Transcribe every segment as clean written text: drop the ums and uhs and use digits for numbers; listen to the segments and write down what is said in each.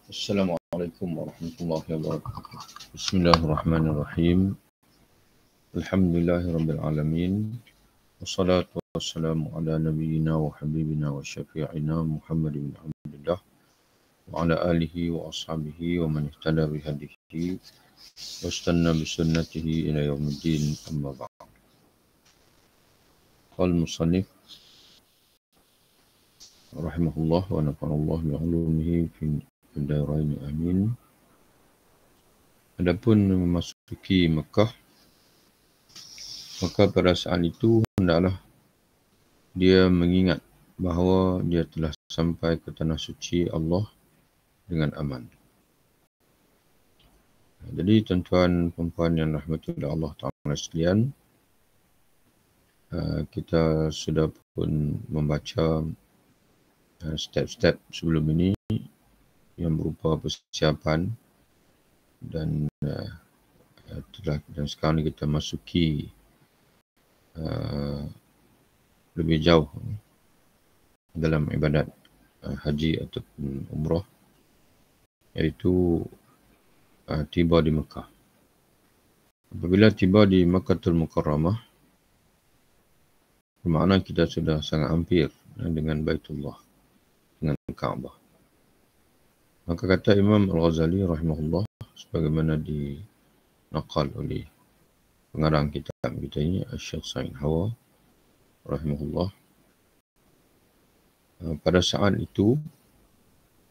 Assalamualaikum warahmatullahi wabarakatuh. Bismillahirrahmanirrahim. Alhamdulillahirabbil alamin. Wassalatu wassalamu ala nabiyyina wa habibina wa syafi'ina Muhammadin bin Abdullah wa ala alihi wa ashabihi wa man ihtada bi hadihi wastanna bi sunnatihi ila yaumiddin, amma ba'd. Qala al-musannif rahimahullah wa nafa'allahu bi 'ulumihi fi Bismillahirrahmanirrahim. Amin. Adapun memasuki Mekah, maka pada saat itu hendaklah dia mengingat bahawa dia telah sampai ke tanah suci Allah dengan aman. Jadi tuan-tuan puan-puan yang rahmati oleh Allah Ta'ala sekalian, kita sudah pun membaca step-step sebelum ini yang berupa persiapan dan sekarang ni kita masuki lebih jauh dalam ibadat haji ataupun umrah, iaitu tiba di Mekah. Apabila tiba di Makkahul Mukarramah, bermakna kita sudah sangat hampir dengan Baitullah, dengan Kaabah. Maka kata Imam Al-Ghazali rahimahullah, sebagaimana dinaqal oleh pengarang kitab kita ini, Syekh Sa'id Hawa rahimahullah, pada saat itu,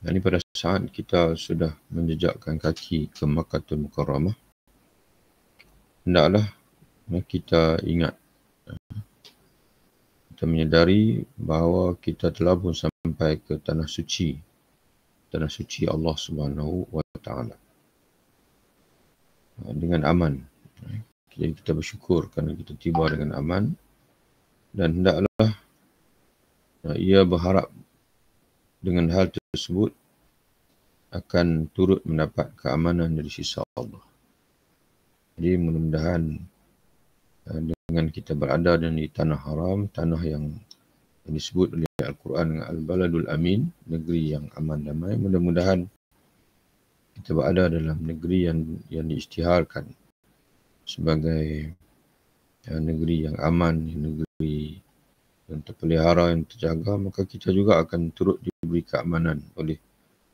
yakni pada saat kita sudah menjejakkan kaki ke Makkahul Mukarramah, hendaklah kita ingat, kita menyedari bahawa kita telah pun sampai ke tanah suci Allah Subhanahu wa Ta'ala dengan aman. Jadi kita bersyukur kerana kita tiba dengan aman, dan hendaklah ia berharap dengan hal tersebut akan turut mendapat keamanan dari sisi Allah. Jadi mudah-mudahan dengan kita berada di tanah haram, tanah yang disebut oleh Al-Quran dengan Al-Baladul Amin, negeri yang aman damai, mudah-mudahan kita berada dalam negeri yang diisytiharkan sebagai negeri yang aman, negeri yang terpelihara, yang terjaga, maka kita juga akan turut diberi keamanan oleh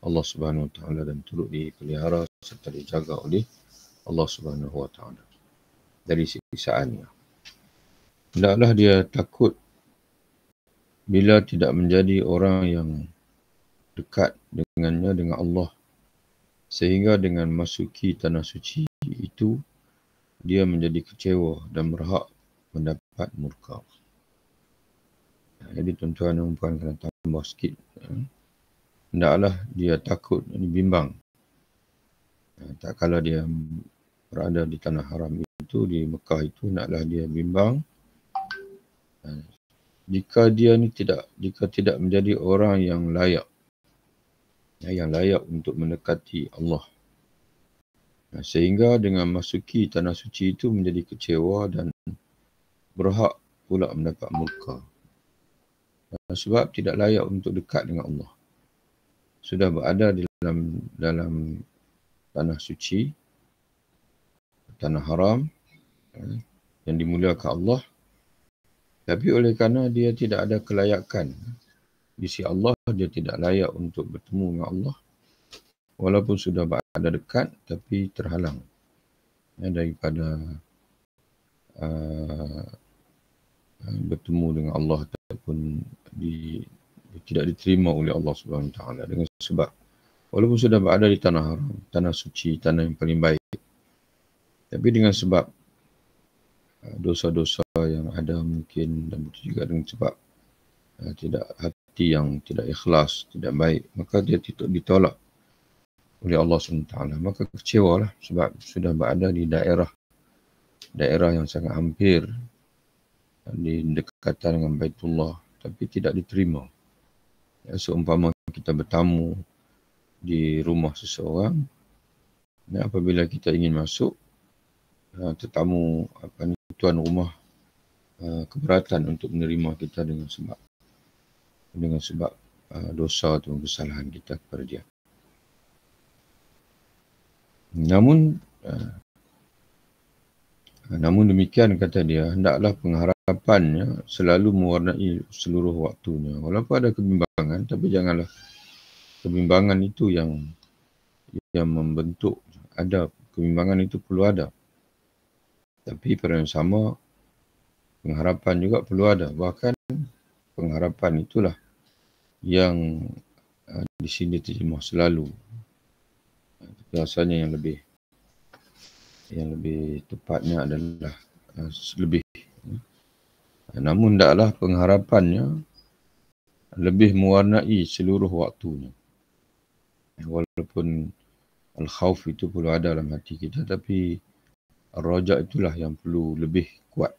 Allah Subhanahu Wa Taala dan turut dipelihara serta dijaga oleh Allah Subhanahu Wa Taala dari siksaannya. Hendaklah dia takut bila tidak menjadi orang yang dekat dengannya, dengan Allah, sehingga dengan masuki tanah suci itu dia menjadi kecewa dan berhak mendapat murka. Jadi tuan-tuan dan puan kena tambah sikit. Hendaklah dia takut, bimbang. Tak kala dia berada di tanah haram itu, di Mekah itu, hendaklah dia bimbang. Jika tidak menjadi orang yang layak untuk mendekati Allah, sehingga dengan masuki tanah suci itu menjadi kecewa dan berhak pula mendapat murka. Sebab tidak layak untuk dekat dengan Allah. Sudah berada di dalam tanah suci, tanah haram yang dimuliakan Allah, tapi oleh kerana dia tidak ada kelayakan di sisi Allah, dia tidak layak untuk bertemu dengan Allah, walaupun sudah berada dekat, tapi terhalang daripada bertemu dengan Allah, ataupun tidak diterima oleh Allah Subhanahu Wa Taala dengan sebab walaupun sudah berada di tanah haram, tanah suci, tanah yang paling baik, tapi dengan sebab dosa-dosa yang ada mungkin, dan juga dengan sebab tidak hati yang tidak ikhlas, tidak baik, maka dia ditolak oleh Allah SWT. Maka kecewalah sebab sudah berada di daerah yang sangat hampir di dekatan dengan Baitullah, tapi tidak diterima. Ya, seumpama kita bertamu di rumah seseorang, dan apabila kita ingin masuk, tetamu tuan rumah keberatan untuk menerima kita dengan sebab dosa atau kesalahan kita kepada dia. Namun demikian, kata dia, hendaklah pengharapannya selalu mewarnai seluruh waktunya. Walaupun ada kebimbangan, tapi janganlah kebimbangan itu yang membentuk. Ada kebimbangan itu perlu ada. Tapi pada yang sama, pengharapan juga perlu ada. Bahkan pengharapan itulah yang di sini terjemah selalu. Biasanya yang lebih tepatnya adalah lebih. Namun hendaklah pengharapannya lebih mewarnai seluruh waktunya. Walaupun al-khawf itu perlu ada dalam hati kita, tapi ar-raja itulah yang perlu lebih kuat.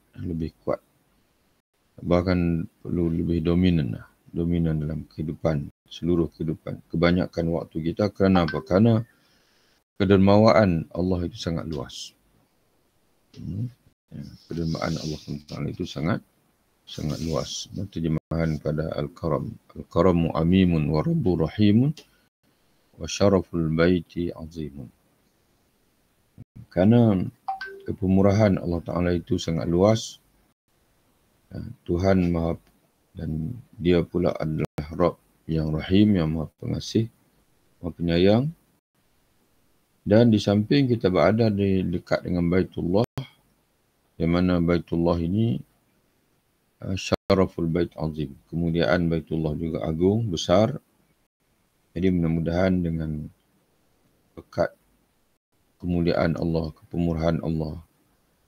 Bahkan perlu lebih dominan dalam seluruh kehidupan. Kebanyakan waktu kita, kerana apa? Kerana kedermawaan Allah itu sangat luas. Kedermawaan Allah itu sangat luas. Terjemahan pada Al-Karam. Al-Karamu amimun wa rabbu rahimun wa syaraful baiti azimun. Kerana kepemurahan Allah Ta'ala itu sangat luas. Tuhan Maha, dan dia pula adalah Rabb yang Rahim, yang Maha Pengasih, Maha Penyayang. Dan di samping kita berada dekat dengan Baitullah, di mana Baitullah ini syaraful bait azim. Kemuliaan Baitullah juga agung, besar. Jadi mudah-mudahan dengan berkat kemuliaan Allah, kepemurahan Allah,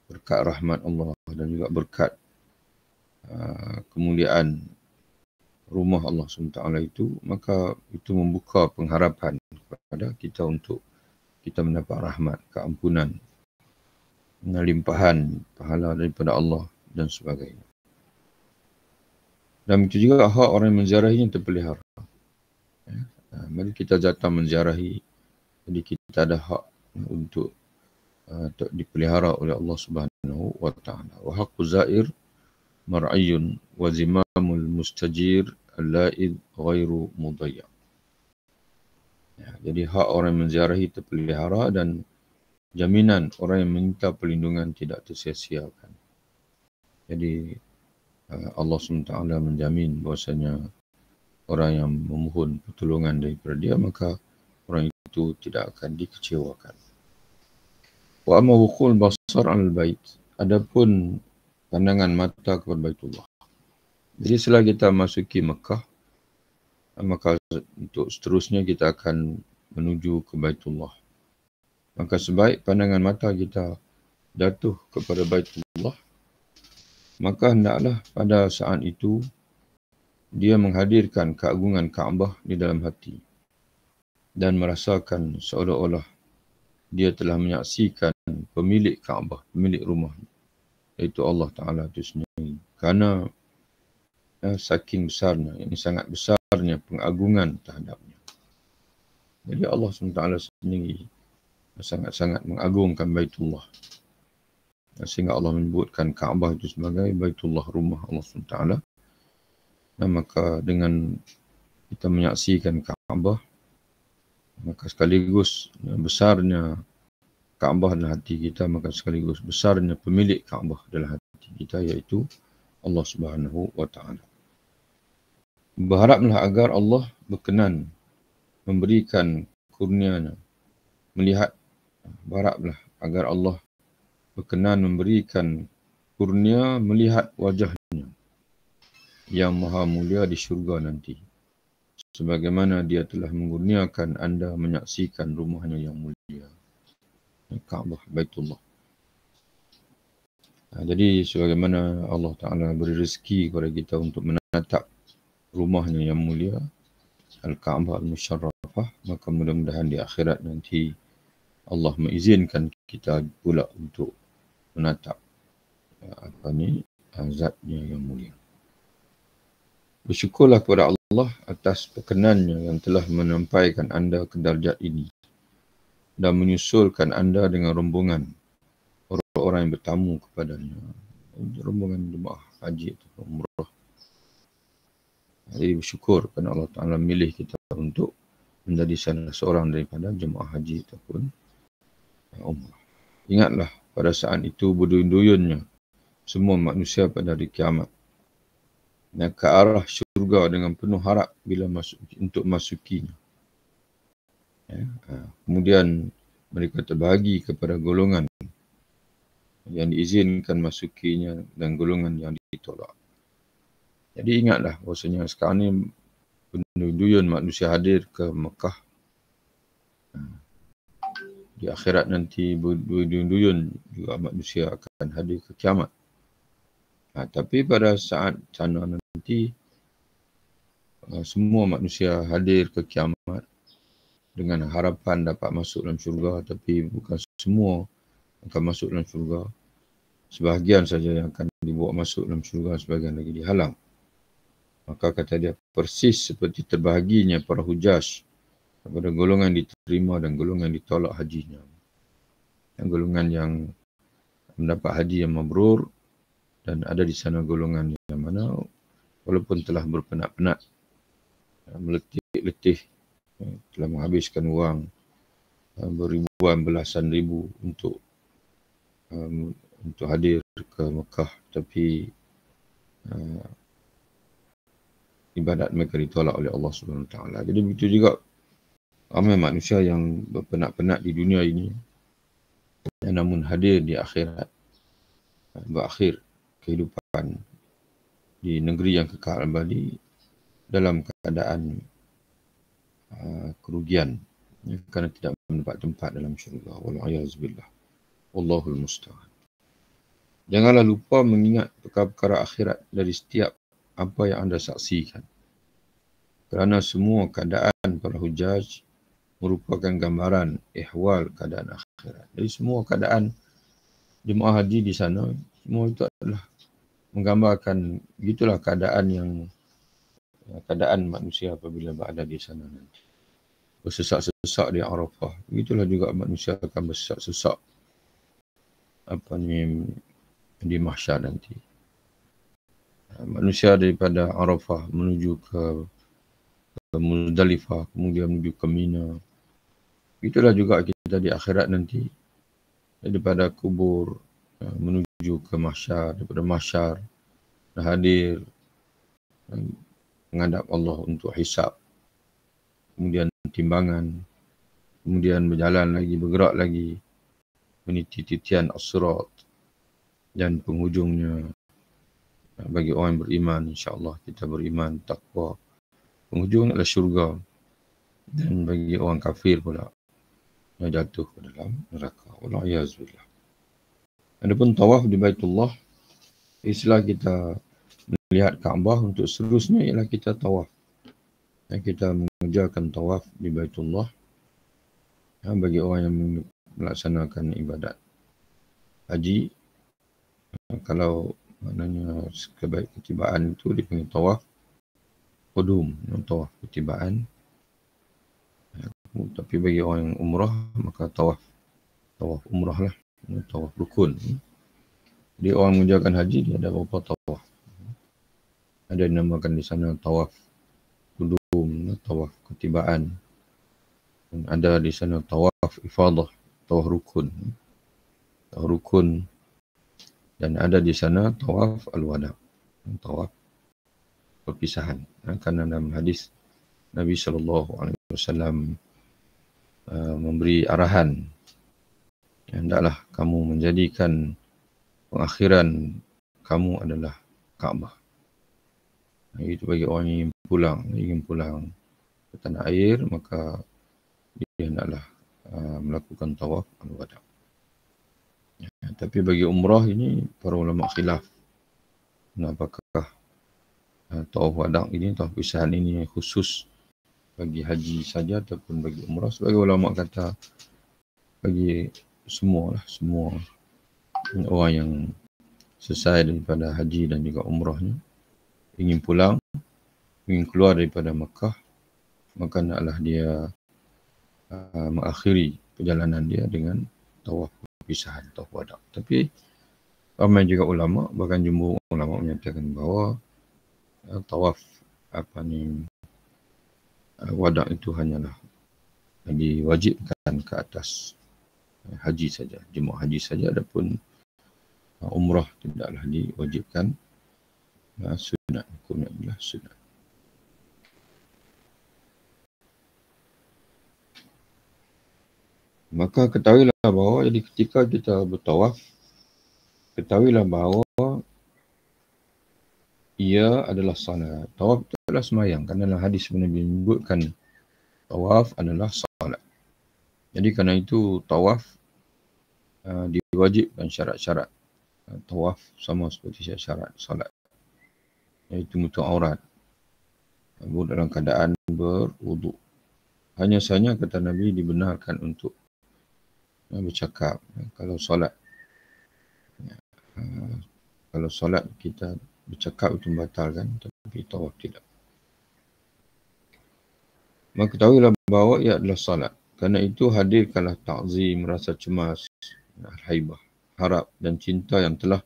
berkat rahmat Allah, dan juga berkat kemuliaan rumah Allah SWT itu, maka itu membuka pengharapan kepada kita untuk kita mendapat rahmat, keampunan, limpahan pahala daripada Allah dan sebagainya. Dan itu juga hak orang yang menziarahi yang terpelihara. Mari kita datang menziarahi, jadi kita ada hak untuk dipelihara oleh Allah Subhanahu wa Ta'ala. Wa haqqu zair mar'ayyun wa zimamul mustajir al-la'id ghairu mudayya. Jadi hak orang yang menziarahi terpelihara, dan jaminan orang yang meminta perlindungan tidak tersia-siakan. Jadi Allah SWT menjamin bahwasanya orang yang memohon pertolongan daripada dia, maka orang itu tidak akan dikecewakan. Wa amma wuqul basar al-bait, adapun pandangan mata kepada Baitullah. Jadi setelah kita masuki Mekah, maka untuk seterusnya kita akan menuju ke Baitullah. Maka sebaik pandangan mata kita jatuh kepada Baitullah, maka hendaklah pada saat itu dia menghadirkan keagungan Kaabah di dalam hati dan merasakan seolah-olah dia telah menyaksikan pemilik Kaabah, pemilik rumah, iaitu Allah Ta'ala itu sendiri. Kerana saking besarnya, ini sangat besarnya pengagungan terhadapnya. Jadi Allah SWT sendiri sangat-sangat mengagungkan Baitullah. Sehingga Allah menyebutkan Kaabah itu sebagai Baitullah, rumah Allah SWT. Dan maka dengan kita menyaksikan Kaabah, maka sekaligus besarnya Kaabah dalam hati kita, maka sekaligus besarnya pemilik Kaabah dalam hati kita, iaitu Allah Subhanahu wa Ta'ala. Berharaplah agar Allah berkenan memberikan kurnianya, melihat. Berharaplah agar Allah berkenan memberikan kurnia melihat wajahnya yang maha mulia di syurga nanti, sebagaimana dia telah mengurniakan anda menyaksikan rumahnya yang mulia, Kaabah, Baitullah. Jadi sebagaimana Allah Ta'ala beri rezeki kepada kita untuk menatap rumahnya yang mulia, Al-Ka'bah Al-Musharrafah, maka mudah-mudahan di akhirat nanti Allah mengizinkan kita pula untuk menatap zatnya yang mulia. Bersyukurlah kepada Allah atas perkenannya yang telah menampaikan anda ke darjat ini dan menyusulkan anda dengan rombongan orang-orang yang bertamu kepadanya, rombongan jemaah haji atau umrah. Jadi bersyukur kerana Allah Ta'ala milih kita untuk menjadi salah seorang daripada jemaah haji ataupun umrah. Ingatlah pada saat itu berduyun-duyunnya semua manusia pada hari kiamat dan ke arah syurga dengan penuh harap bila untuk masukinya. Kemudian mereka terbahagi kepada golongan yang diizinkan masukinya dan golongan yang ditolak. Jadi ingatlah bahawasanya sekarang ni berduyun manusia hadir ke Mekah. Di akhirat nanti berduyun juga manusia akan hadir ke kiamat. Tapi pada saat sana nanti semua manusia hadir ke kiamat dengan harapan dapat masuk dalam syurga, tapi bukan semua akan masuk dalam syurga. Sebahagian saja yang akan dibawa masuk dalam syurga, sebahagian lagi dihalang. Maka kata dia persis seperti terbahaginya para hujaj kepada golongan diterima dan golongan ditolak hajinya. Dan golongan yang mendapat haji yang mabrur, dan ada di sana golongan yang mana walaupun telah berpenat-penat, meletih-letih, telah menghabiskan wang beribuan belasan ribu untuk hadir ke Mekah, tapi ibadat mereka ditolak oleh Allah Subhanahu Wa Taala. Jadi begitu juga ramai manusia yang berpenat-penat di dunia ini, namun hadir di akhirat, berakhir kehidupan di negeri yang kekal abadi dalam keadaan kerugian kerana tidak mendapat tempat dalam syurga. Wal'ayazubillah. Wallahul musta'an. Janganlah lupa mengingat perkara-perkara akhirat dari setiap apa yang anda saksikan. Kerana semua keadaan para hujaj merupakan gambaran ihwal keadaan akhirat. Jadi semua keadaan jemaah haji di sana, semua itu adalah menggambarkan begitulah keadaan manusia apabila berada di sana nanti. Bersesak-sesak di Arafah. Begitulah juga manusia akan bersesak-sesak di mahsyar nanti. Manusia daripada Arafah menuju ke Muzdalifah, kemudian menuju ke Mina. Begitulah juga kita di akhirat nanti, daripada kubur menuju ke mahsyar, daripada mahsyar hadir menghadap Allah untuk hisab, kemudian timbangan, kemudian berjalan lagi, bergerak lagi, meniti titian as-sirat, dan penghujungnya bagi orang yang beriman, insya-Allah kita beriman, takwa, penghujung adalah syurga. Dan bagi orang kafir pula yang jatuh ke dalam neraka. Wal'ayazubillah. Adapun tawaf di Baitullah, istilah kita melihat Kaabah, untuk seterusnya ialah kita tawaf. Kita mengerjakan tawaf di Baitullah bagi orang yang melaksanakan ibadat haji. Kalau maknanya ketibaan itu dipanggil tawaf qudum, tawaf ketibaan. Tapi bagi orang yang umrah, maka tawaf umrah lah, tawaf rukun. Jadi orang mengerjakan haji, dia ada beberapa tawaf. Ada dinamakan di sana tawaf qudum, tawaf ketibaan. Dan ada di sana tawaf ifadah, tawaf rukun. Dan ada di sana tawaf al-wada, tawaf perpisahan. Karena dalam hadis Nabi SAW memberi arahan, hendaklah kamu menjadikan pengakhiran kamu adalah Kaabah. Itu bagi orang yang ingin pulang ke tanah air, maka dia hendaklah melakukan tawaf al-wada. Tapi bagi umrah ini para ulama khilaf, apakah Tawaf wada' ini, tawaf pisahan ini khusus bagi haji saja ataupun bagi umrah. Sebagai ulama kata bagi semua orang yang selesai daripada haji dan juga umrahnya, ingin pulang, ingin keluar daripada Makkah, maka naklah dia mengakhiri perjalanan dia dengan tawaf perpisahan, tawaf wada'. Tapi ramai juga ulama, bahkan jumhur ulama menyatakan bahawa tawaf wada' itu hanyalah diwajibkan ke atas haji saja, jemaah haji saja, adapun umrah tidaklah diwajibkan. Sunat, hukumnya adalah sunat. Maka ketahuilah bahawa jadi ketika kita bertawaf, ketahuilah bahawa ia adalah salat. Tawaf itu adalah semayang. Kerana dalam hadis Nabi menyebutkan tawaf adalah salat. Jadi kerana itu tawaf diwajibkan syarat-syarat. Tawaf sama seperti syarat salat, iaitu menutup aurat, dalam keadaan berwuduk. Hanya sahaja kata Nabi dibenarkan untuk bercakap. Kalau solat kita bercakap itu membatalkan, tapi tawaf tidak. Maka ketahuilah bahawa ia adalah salat. Kerana itu hadirkanlah ta'zim, rasa cemas, haibah, harap dan cinta yang telah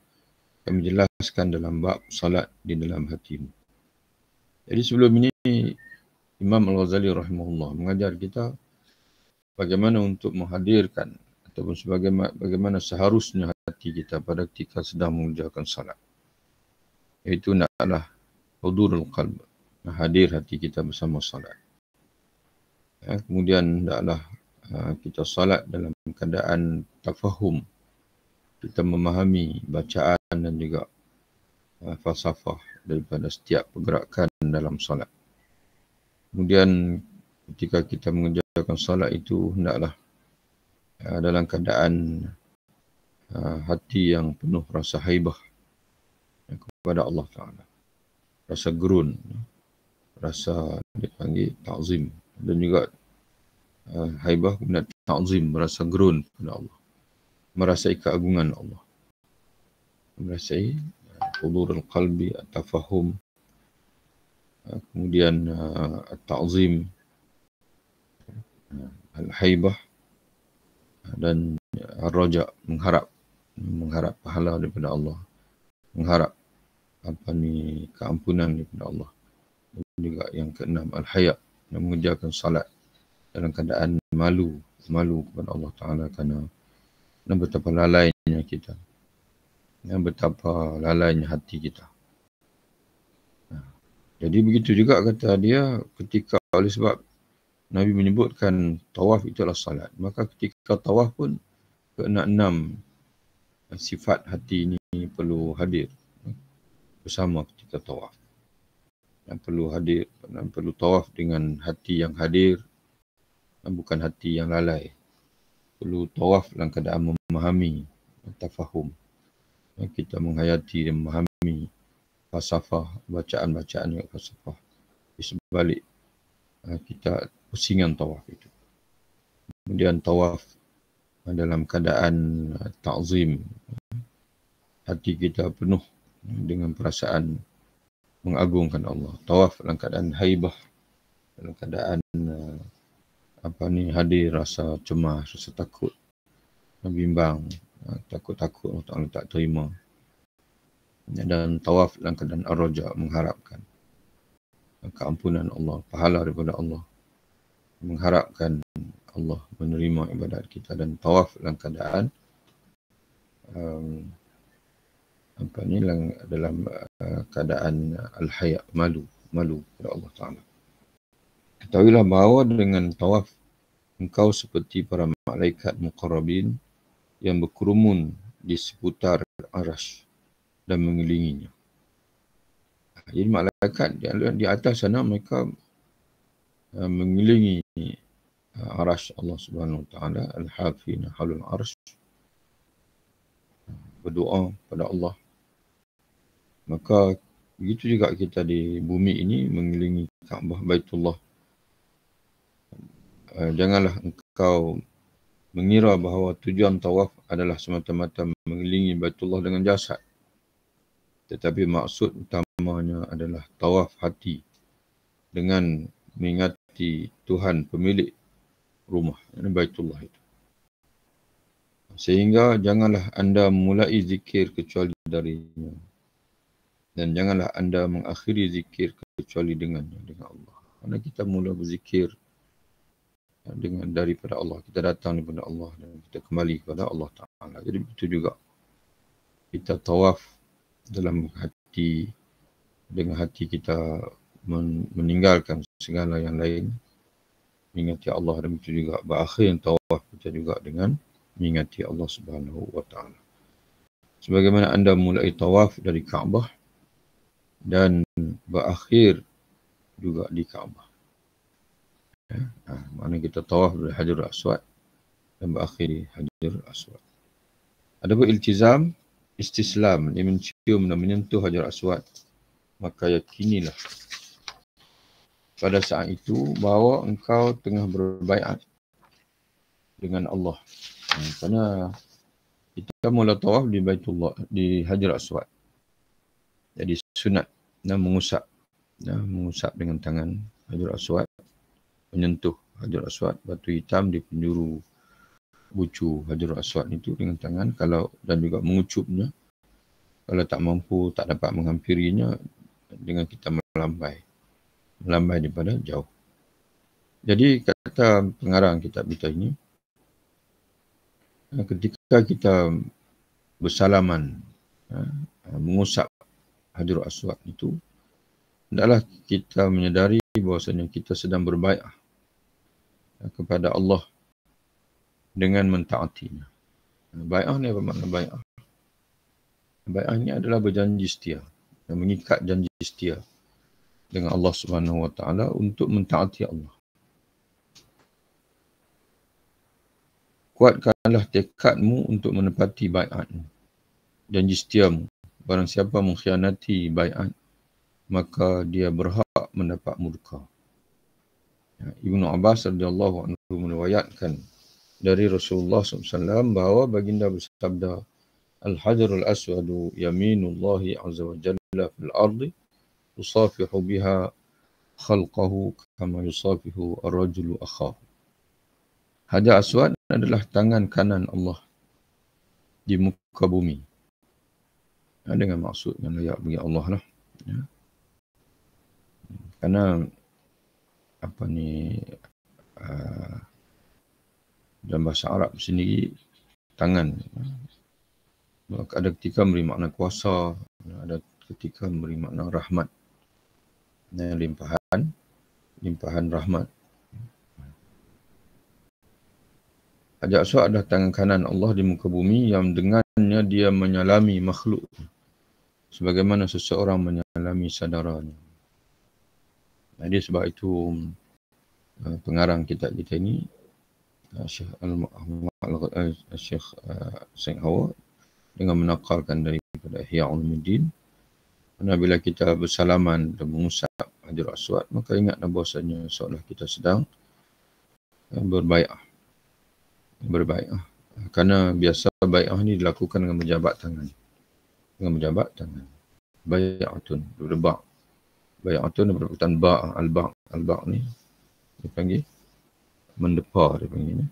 kami jelaskan dalam bab salat di dalam hatimu. Jadi sebelum ini Imam Al-Ghazali rahimahullah mengajar kita bagaimana untuk menghadirkan ataupun bagaimana seharusnya hati kita pada ketika sedang mengerjakan salat. Iaitu naklah hudurul qalb, hadir hati kita bersama salat. Kemudian naklah kita salat dalam keadaan tafahum, kita memahami bacaan dan juga falsafah daripada setiap pergerakan dalam salat. Kemudian ketika kita mengerjakan salat itu hendaklah dalam keadaan hati yang penuh rasa haibah kepada Allah Ta'ala. Rasa gerun, rasa dipanggil ta'zim, dan juga haibah kemudian ta'zim, merasa gerun kepada Allah, merasai keagungan Allah, merasai hudurul qalbi, at-tafahum, kemudian at-ta'zim, al-haibah, dan ar-raja, mengharap pahala daripada Allah, mengharap keampunan daripada Allah. Dan juga yang keenam, al-haya, yang mengerjakan salat dalam keadaan malu kepada Allah Ta'ala kerana betapa lalainya kita, betapa lalainya hati kita. Jadi begitu juga kata dia, ketika oleh sebab Nabi menyebutkan tawaf itu adalah salat, maka ketika tawaf pun keenam sifat hati ini perlu hadir bersama ketika tawaf. Dan perlu tawaf dengan hati yang hadir, bukan hati yang lalai. Perlu tawaf dalam keadaan memahami, tafahum. Kita menghayati dan memahami falsafah, bacaan-bacaan yang falsafah di sebalik kita pusingan tawaf itu. Kemudian tawaf dalam keadaan ta'zim, hati kita penuh dengan perasaan mengagungkan Allah. Tawaf dalam keadaan haibah, dalam keadaan hadir rasa cemas, rasa takut, bimbang, takut Allah Ta'ala tak terima. Dan tawaf dalam keadaan ar-raja, mengharapkan keampunan Allah, pahala daripada Allah, mengharapkan Allah menerima ibadat kita. Dan tawaf dalam keadaan dalam keadaan al-haya, malu kepada Allah Ta'ala. Ketahuilah bahawa dengan tawaf engkau seperti para malaikat muqarrabin yang berkerumun di seputar arasy dan mengelilinginya. Jadi malaikat di atas sana mereka mengelilingi arasy Allah Subhanahu Wa Taala, al-hafina halul arasy, berdoa pada Allah. Maka Begitu juga kita di bumi ini mengelilingi Kaabah Baitullah. Janganlah engkau mengira bahawa tujuan tawaf adalah semata-mata mengelilingi Baitullah dengan jasad. Tetapi maksud utamanya adalah tawaf hati dengan mengingati Tuhan pemilik rumah, ini Baitullah itu. Sehingga janganlah anda memulai zikir kecuali darinya. Dan janganlah anda mengakhiri zikir kecuali dengannya, dengan Allah. Karena kita mula berzikir daripada Allah. Kita datang daripada Allah dan kita kembali kepada Allah Ta'ala. Jadi begitu juga. Kita tawaf dalam hati, dengan hati kita meninggalkan segala yang lain. Mengingati Allah, dan begitu juga berakhir tawaf kita juga dengan mengingati Allah Subhanahu wa Ta'ala. Sebagaimana anda mulai tawaf dari Kaabah dan berakhir juga di Kaabah. Maknanya kita tawaf dari Hajarul Aswad dan berakhir di Hajarul Aswad. Adapun iltizam, istislam, dia mencium dan menyentuh Hajarul Aswad, maka yakinilah pada saat itu bahawa engkau tengah berbaiat dengan Allah. Kerana kita mula tawaf di Baitullah, di Hajarul Aswad. Jadi sunat dan mengusap dengan tangan Hajarul Aswad, menyentuh Hajarul Aswad, batu hitam di penjuru bucu Hajarul Aswad itu dengan tangan, dan juga mengucupnya. Kalau tak mampu, tak dapat menghampirinya, dengan kita melambai daripada jauh. Jadi kata pengarang kitab kita ini, ketika kita bersalaman, mengusap Hajarul Aswad itu, hendaklah kita menyedari bahawasanya kita sedang berbaiat kepada Allah dengan mentaatinya. Baiat ni apa makna baiat? Baiat ni adalah berjanji setia, mengikat janji setia dengan Allah Subhanahu wa Ta'ala untuk mentaati Allah. Kuatkanlah tekadmu untuk menepati baiatmu, janji setiamu. Barang siapa mengkhianati baiat, maka dia berhak mendapat murka. Ibnu Abbas radhiyallahu anhu meriwayatkan dari Rasulullah SAW bahawa baginda bersabda, Al-Hajarul Aswadu yaminullahi azza wa jalla fil ardi, yusafihu biha khalqahu kama yusafihu ar-rajulu akhahu. Hajar Aswad adalah tangan kanan Allah di muka bumi. Dengan maksud dan layak bagi Allah lah. Kerana dalam bahasa Arab sendiri, tangan ada ketika memberi makna kuasa, ada ketika memberi makna rahmat, limpahan rahmat. Hajar Aswad adalah tangan kanan Allah di muka bumi yang dengannya dia menyalami makhluk sebagaimana seseorang menyalami saudaranya. Jadi sebab itu pengarang kitab kita ini, Syekh Said Hawa, dengan menakalkan daripada Ihya Ulumuddin, bila kita bersalaman dan mengusap Hajarul Aswad, maka ingatlah bahasanya seolah kita sedang berbaiat. Kerana biasa baiat ni dilakukan dengan menjabat tangan. Baiatun, berbak. Baiatun daripada perkataan ba', al-ba' ni dipanggil mendepa, dipanggil ni.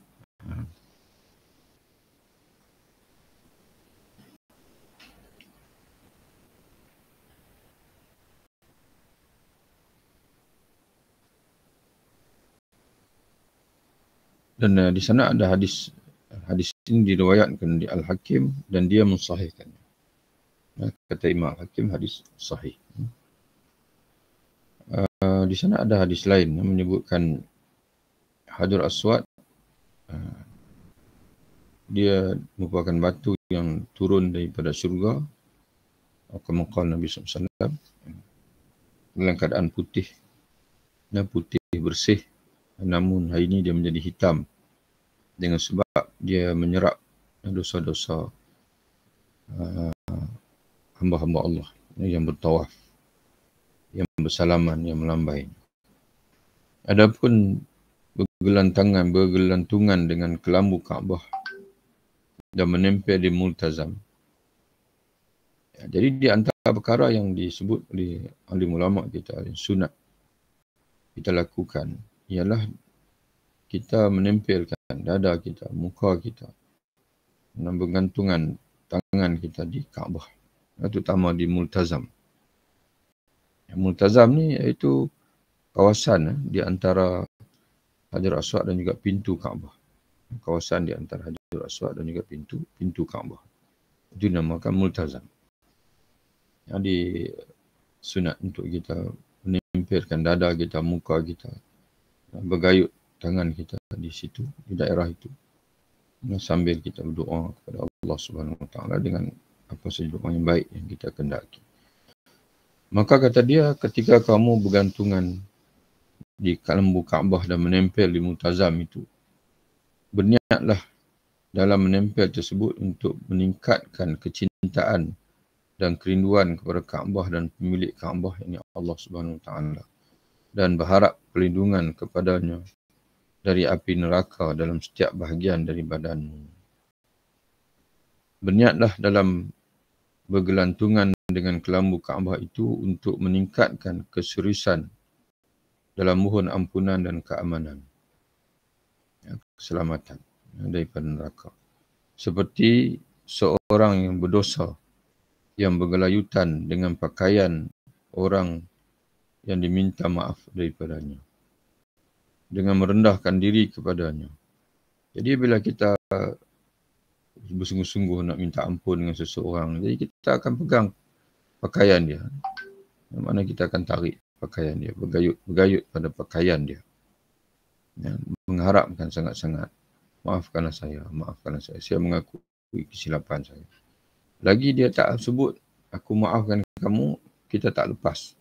Dan di sana ada hadis ini diriwayatkan di Al-Hakim dan dia mensahihkan. Kata Imam Al-Hakim, hadis sahih. Di sana ada hadis lain yang menyebutkan Hajarul Aswad dia merupakan batu yang turun daripada syurga, kama qala Nabi SAW, dalam keadaan putih bersih. Namun hari ini dia menjadi hitam dengan sebab dia menyerap dosa-dosa hamba-hamba Allah yang bertawaf yang bersalaman, yang melambai. Adapun bergelantungan dengan kelambu Kaabah dan menempel di multazam. Jadi di antara perkara yang disebut oleh alim ulama kita, sunat kita lakukan, ialah kita menempelkan dada kita, muka kita, dan bergantungan tangan kita di Kaabah, terutama di multazam. Multazam ni iaitu kawasan di antara Hajar Aswad dan juga pintu Kaabah. Kawasan di antara Hajar Aswad dan juga pintu Kaabah. Itu dinamakan multazam. Jadi sunat untuk kita menempelkan dada kita, muka kita, bergayut tangan kita di situ, di daerah itu, sambil kita berdoa kepada Allah Subhanahu Wa Taala dengan apa saja doa yang baik yang kita kendaki. Maka kata dia, ketika kamu bergantungan di kelambu Kaabah dan menempel di multazam itu, berniatlah dalam menempel tersebut untuk meningkatkan kecintaan dan kerinduan kepada Kaabah dan pemilik Kaabah, ini Allah Subhanahu Wa Taala, dan berharap perlindungan kepadanya dari api neraka dalam setiap bahagian dari badanmu. Berniatlah dalam bergelantungan dengan kelambu Kaabah itu untuk meningkatkan keseriusan dalam mohon ampunan dan keamanan, keselamatan daripada neraka. Seperti seorang yang berdosa yang bergelayutan dengan pakaian orang yang diminta maaf daripadanya, dengan merendahkan diri kepadanya. Jadi bila kita bersungguh-sungguh nak minta ampun dengan seseorang, jadi kita akan pegang pakaian dia. Yang mana kita akan tarik pakaian dia, bergayut pada pakaian dia. Mengharapkan sangat-sangat, maafkanlah saya, saya mengakui kesilapan saya. Lagi dia tak sebut, aku maafkan kamu, kita tak lepas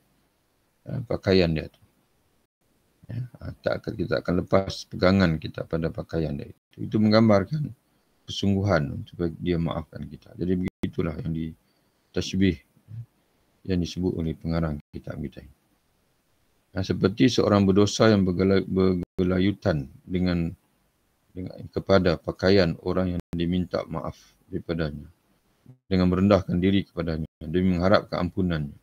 pakaian dia tu. Kita akan lepas pegangan kita pada pakaian dia itu. Itu menggambarkan kesungguhan supaya dia maafkan kita. Jadi begitulah yang ditashbih, yang disebut oleh pengarang kitab kita. Seperti seorang berdosa yang bergelayutan dengan kepada pakaian orang yang diminta maaf daripadanya, dengan merendahkan diri kepadanya demi mengharap keampunannya,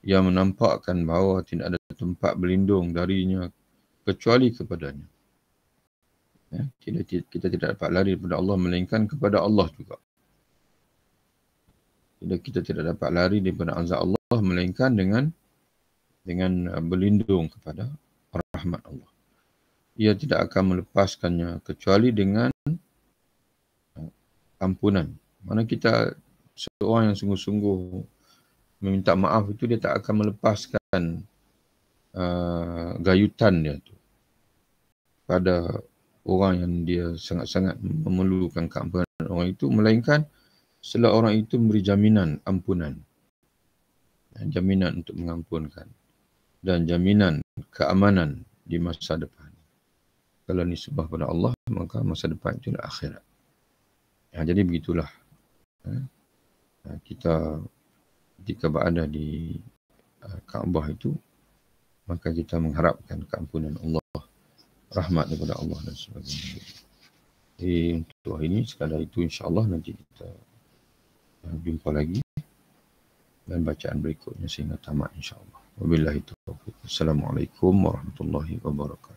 yang menampakkan bahawa tidak ada tempat berlindung darinya kecuali kepadanya. Kita tidak dapat lari daripada Allah melainkan kepada Allah juga. Kita tidak dapat lari daripada azab Allah melainkan dengan berlindung kepada rahmat Allah. Ia tidak akan melepaskannya kecuali dengan ampunan. Mana kita, seorang yang sungguh-sungguh meminta maaf itu, dia tak akan melepaskan gayutan dia tu pada orang yang dia sangat-sangat memerlukan keampunan orang itu, melainkan setelah orang itu memberi jaminan ampunan, jaminan untuk mengampunkan, dan jaminan keamanan di masa depan. Kalau nisbah pada Allah, maka masa depan itu adalah akhirat. Jadi begitulah kita ketika berada di Kaabah itu, maka kita mengharapkan keampunan Allah, rahmat daripada Allah dan sebagainya. Jadi untuk hari ini sekadar itu, insya-Allah nanti kita jumpa lagi dan bacaan berikutnya sehingga tamat, insya-Allah. Wabillahi taufiq. Assalamualaikum warahmatullahi wabarakatuh.